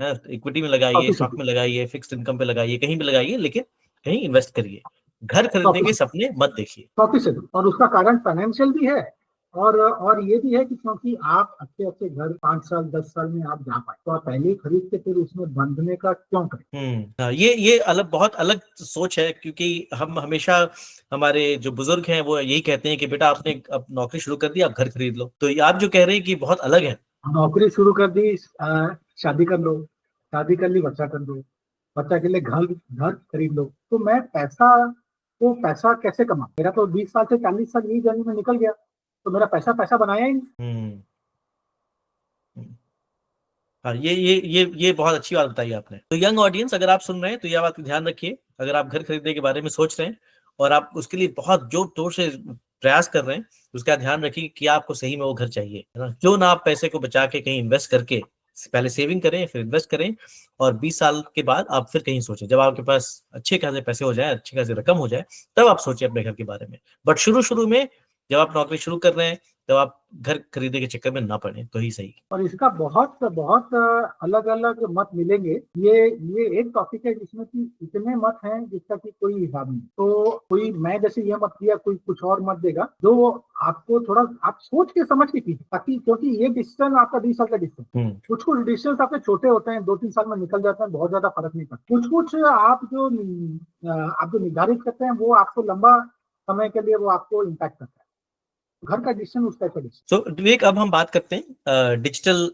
है, इक्विटी में लगाइए, स्टॉक में लगाइए, फिक्स्ड इनकम पे लगाइए, कहीं भी लगाइए, लेकिन कहीं इन्वेस्ट करिए। घर खरीदने के सपने मत देखिए। 100%। और उसका कारण फाइनेंशियल भी है और ये भी है कि क्योंकि आप अच्छे अच्छे घर 5 साल 10 साल में आप जा पाए, तो आप पहले ही खरीद के फिर उसमें बंधने का क्यों करें। हाँ, ये अलग, बहुत अलग सोच है, क्योंकि हम हमेशा, हमारे जो बुजुर्ग हैं वो यही कहते हैं कि बेटा आपने अब नौकरी शुरू कर दी, आप घर खरीद लो। तो ये आप जो कह रहे हैं कि बहुत अलग है। नौकरी शुरू कर दी, शादी कर लो, शादी कर ली, बच्चा कर दो, बच्चा के लिए घर घर खरीद लो। तो मैं पैसा कैसे कमा, मेरा तो 20 साल से 40 साल यही जर्नी में निकल गया, तो मेरा पैसा बनाया ही नहीं। हाँ, ये बहुत अच्छी बात बताई आपने। तो यंग ऑडियंस, अगर आप सुन रहे हैं तो यह बात का ध्यान रखिए, अगर आप घर खरीदने के बारे में सोच रहे हैं और आप उसके लिए बहुत जोर तोड़ से प्रयास कर रहे हैं, उसका ध्यान रखिए कि आपको सही में वो घर चाहिए, है ना। क्यों ना आप पैसे को बचा के कहीं इन्वेस्ट करके पहले सेविंग करें, फिर इन्वेस्ट करें, और 20 साल के बाद आप फिर कहीं सोचें, जब आपके पास अच्छे खासे पैसे हो जाए, अच्छी खासी रकम हो जाए, तब आप सोचें अपने घर के बारे में। बट शुरू में जब आप नौकरी शुरू कर रहे हैं, तब आप घर खरीदने के चक्कर में ना पड़े तो ही सही। और इसका बहुत बहुत अलग अलग मत मिलेंगे। ये एक टॉपिक है जिसमें कि इतने मत हैं जिसका कि कोई हिसाब नहीं। तो कोई, मैं जैसे ये मत दिया, कोई कुछ और मत देगा जो आपको थोड़ा आप सोच के समझ के कीजिए, ताकि क्योंकि ये डिसीजन आपका 20 साल का डिसीजन, कुछ डिसीजन आपके छोटे होते हैं, 2-3 साल में निकल जाते हैं, बहुत ज्यादा फर्क नहीं पड़ता। कुछ आप जो निर्धारित करते हैं वो आपको लंबा समय के लिए वो आपको इम्पैक्ट करता है। घर का डिसीजन उस टाइप का डिसीजन। तो विवेक, अब हम बात करते हैं डिजिटल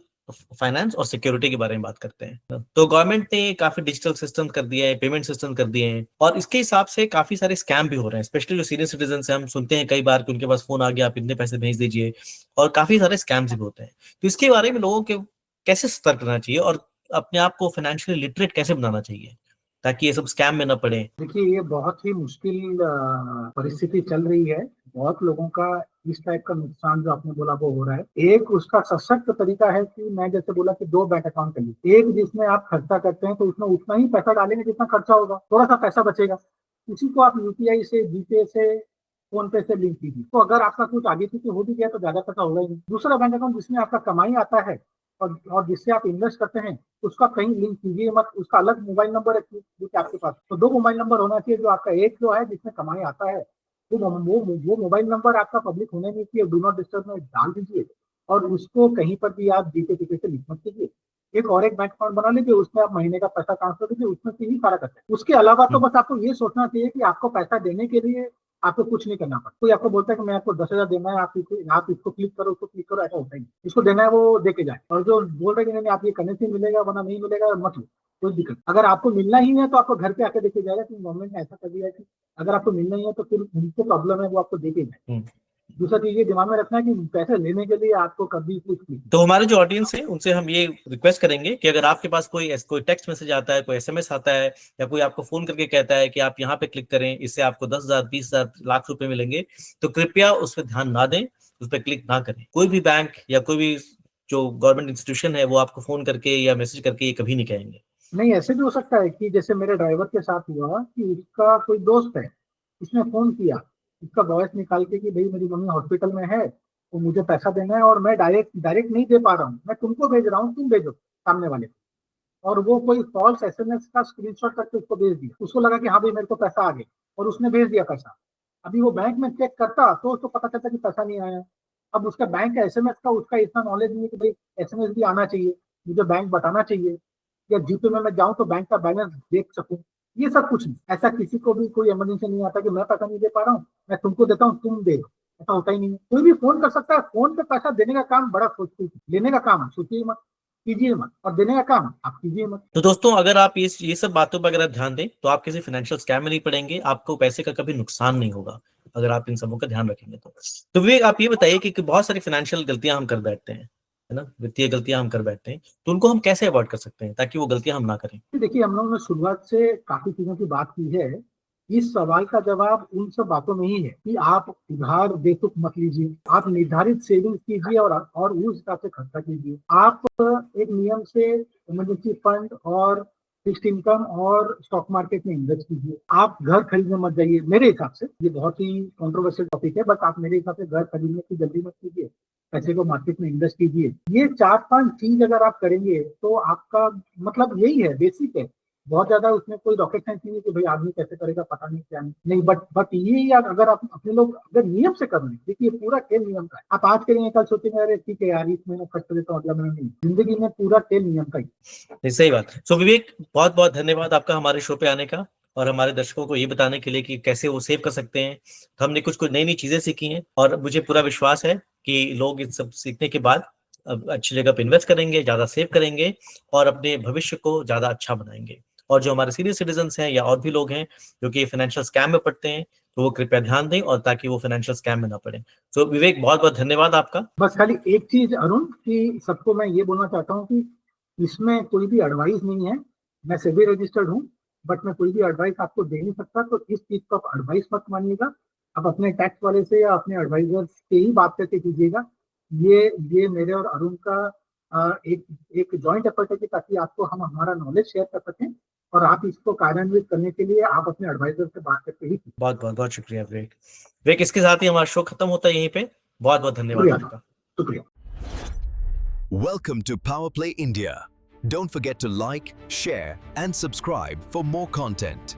फाइनेंस और सिक्योरिटी के बारे में बात करते हैं। तो गवर्नमेंट ने काफी डिजिटल सिस्टम कर दिया है, पेमेंट सिस्टम कर दिए हैं, और इसके हिसाब से काफी सारे स्कैम भी हो रहे हैं। स्पेशली जो सीनियर सिटीजन है, हम सुनते हैं कई बार कि उनके पास फोन आ गया, आप इतने पैसे भेज दीजिए, और काफी सारे स्कैम्स भी होते हैं। तो इसके बारे में लोगों के कैसे सतर्क रहना चाहिए और अपने आप को फाइनेंशियली लिटरेट कैसे बनाना चाहिए ताकि ये सब स्कैम में न पड़े। देखिए, ये बहुत ही मुश्किल परिस्थिति चल रही है। बहुत लोगों का इस टाइप का नुकसान जो आपने बोला वो हो रहा है। एक उसका सशक्त तरीका है कि मैं जैसे बोला कि 2 बैंक अकाउंट कर लीजिए। एक जिसमें आप खर्चा करते हैं तो उसमें उतना ही पैसा डालेंगे जितना खर्चा होगा, थोड़ा सा पैसा बचेगा, उसी को आप यूपीआई से, जीपे से, फोन पे से लिंक कीजिए। तो अगर आपका कुछ आगे पीछे हो भी गया तो ज्यादा पैसा होगा ही नहीं। दूसरा बैंक अकाउंट जिसमें आपका कमाई आता है और जिससे आप इन्वेस्ट करते हैं, उसका कहीं लिंक कीजिए मत, उसका अलग मोबाइल नंबर रखिए जो कि आपके पास। तो 2 मोबाइल नंबर होना चाहिए। जो आपका एक जो है जिसमें कमाई आता है, वो मोबाइल नंबर आपका पब्लिक होने नहीं चाहिए, डू नॉट डिस्टर्ब में डाल दीजिए, और उसको कहीं पर भी आप जीपे टीपे से लिंक मत कीजिए। एक बैंक अकाउंट बना लीजिए, उसमें आप महीने का पैसा ट्रांसफर कीजिए, उसमें से ही सारा करते हैं। उसके अलावा तो बस आपको ये सोचना चाहिए कि आपको पैसा देने के लिए आपको कुछ नहीं करना पड़ता। कोई आपको बोलता है कि मैं आपको 10,000 देना है, आप इसको क्लिक करो, उसको क्लिक करो, ऐसा होता ही नहीं। इसको देना है वो दे के जाए, और जो बोल रहे हैं कि नहीं आप ये करने से मिलेगा वरना नहीं मिलेगा, मत लो, कोई दिक्कत। अगर आपको मिलना ही है तो आपको घर पे आके देके जाएगा कि गवर्नमेंट ने ऐसा कर दिया है कि अगर आपको मिलना ही है तो फिर उनको प्रॉब्लम है, वो आपको देके जाए। दूसरा चीज ये दिमाग में रखना है कि पैसे लेने के लिए आपको कभी कुछ नहीं। तो हमारे जो ऑडियंस है उनसे हम ये रिक्वेस्ट करेंगे कि अगर आपके पास कोई टेक्स्ट मैसेज आता है, कोई एसएमएस आता है, या कोई आपको फोन करके कहता है कि आप यहाँ पे क्लिक करें, इससे आपको 10,000, 20,000, लाख रुपए मिलेंगे, तो कृपया उस पर ध्यान ना दें, उस पर क्लिक ना करें। कोई भी बैंक या कोई भी जो गवर्नमेंट इंस्टीट्यूशन है वो आपको फोन करके या मैसेज करके ये कभी नहीं कहेंगे। नहीं, ऐसे भी हो सकता है कि जैसे मेरे ड्राइवर के साथ हुआ कि उसका कोई दोस्त है, उसने फोन किया, उसका वॉइस निकाल के कि भाई मेरी मम्मी हॉस्पिटल में है, तो मुझे पैसा देना है और मैं डायरेक्ट नहीं दे पा रहा हूँ, मैं तुमको भेज रहा हूँ, तुम भेजो सामने वाले को। और वो कोई फॉल्स एसएमएस का स्क्रीनशॉट करके उसको भेज दिया। उसको लगा कि हाँ भाई मेरे को पैसा आ गया, और उसने भेज दिया पैसा। अभी वो बैंक में चेक करता तो उसको पता चलता कि पैसा नहीं आया। अब उसका बैंक का एसएमएस का उसका इतना नॉलेज नहीं है कि भाई एसएमएस भी आना चाहिए, मुझे बैंक बताना चाहिए, या जीपे में मैं जाऊं तो बैंक का बैलेंस देख सकूं। ये सब कुछ नहीं, ऐसा किसी को भी कोई इमरजेंसी नहीं आता कि मैं पैसा नहीं दे पा रहा हूँ, मैं तुमको देता हूँ तुम दे दो। ऐसा होता ही नहीं है। कोई भी फोन कर सकता है। फोन पे पैसा देने का काम बड़ा सोचती, लेने का काम सोचिए मत, कीजिए मत, और देने का काम आप कीजिए मत। तो दोस्तों, अगर आप ये सब बातों पर अगर आप ध्यान दें तो आप किसी फाइनेंशियल स्कैम में नहीं पड़ेंगे, आपको पैसे का कभी नुकसान नहीं होगा अगर आप इन सबों का ध्यान रखेंगे तो विवेक, आप ये बताइए कि बहुत सारी फाइनेंशियल गलतियां हम कर बैठते हैं, है ना, वित्तीय गलतियां हम कर बैठते हैं, तो उनको हम कैसे अवॉइड कर सकते हैं ताकि वो गलतियां हम ना करें? देखिए, हम लोगों ने शुरुआत से काफी चीजों की बात की है। इस सवाल का जवाब उन सब बातों में ही है कि आप उधार बेतुक मत लीजिए, आप निर्धारित सेविंग कीजिए और उस हिसाब से खर्चा कीजिए। आप एक नियम से इमरजेंसी फंड और फिक्स्ड इनकम और स्टॉक मार्केट में इन्वेस्ट कीजिए। आप घर खरीदने मत जाइए। मेरे हिसाब से ये बहुत ही कंट्रोवर्शियल टॉपिक है, बट आप मेरे हिसाब से घर खरीदने की जल्दी मत कीजिए, पैसे को मार्केट में इन्वेस्ट कीजिए। ये 4-5 चीज अगर आप करेंगे तो आपका मतलब यही है, बेसिक है। बहुत ज्यादा उसमें कोई रॉकेट साइंस नहीं है कि भाई आदमी कैसे करेगा पता नहीं क्या नहीं, बट ये यार अगर आप अपने लोग अगर नियम से कर लें, देखिए पूरा खेल नियम का है। आप आज करेंगे कल सोचेंगे अरे ठीक है यार इस महीने खर्च कर देता हूँ अगला महीने नहीं। जिंदगी में पूरा खेल नियम का ही। सही बात। सो विवेक, बहुत बहुत धन्यवाद आपका हमारे शो पे आने का और हमारे दर्शकों को ये बताने के लिए कि कैसे वो सेव कर सकते हैं। तो हमने कुछ कुछ नई नई चीजें सीखी हैं और मुझे पूरा विश्वास है कि लोग इन सब सीखने के बाद अब अच्छी जगह पे इन्वेस्ट करेंगे, ज्यादा सेव करेंगे और अपने भविष्य को ज्यादा अच्छा बनाएंगे। और जो हमारे सीनियर सिटीजन हैं या और भी लोग हैं जो कि फाइनेंशियल स्कैम में पड़ते हैं, तो वो कृपया ध्यान दें और ताकि वो फाइनेंशियल स्कैम में ना पड़े। तो विवेक, बहुत बहुत धन्यवाद आपका। बस खाली एक चीज अरुण, कि सबको मैं ये बोलना चाहता हूँ कि इसमें कोई भी एडवाइस नहीं है। मैं सेबी रजिस्टर्ड हूँ, बट मैं कोई भी एडवाइस आपको दे नहीं सकता, तो इस चीज को आप एडवाइस मत मानिएगा। आप अपने टैक्स वाले से या अपने एडवाइजर से ही बात करके कीजिएगा। ये मेरे और अरुण का एक जॉइंट एफर्ट है कि ताकि आपको हम हमारा नॉलेज शेयर कर सकें, और आप इसको कार्यान्वित करने के लिए आप अपने एडवाइजर से बात करके ही। बहुत बहुत बहुत शुक्रिया विवेक। विवेक, इसके साथ ही हमारा शो खत्म होता है यहीं पे। बहुत बहुत धन्यवाद आपका। शुक्रिया। Welcome to Power Play India. Don't forget to like, share, and subscribe for more content.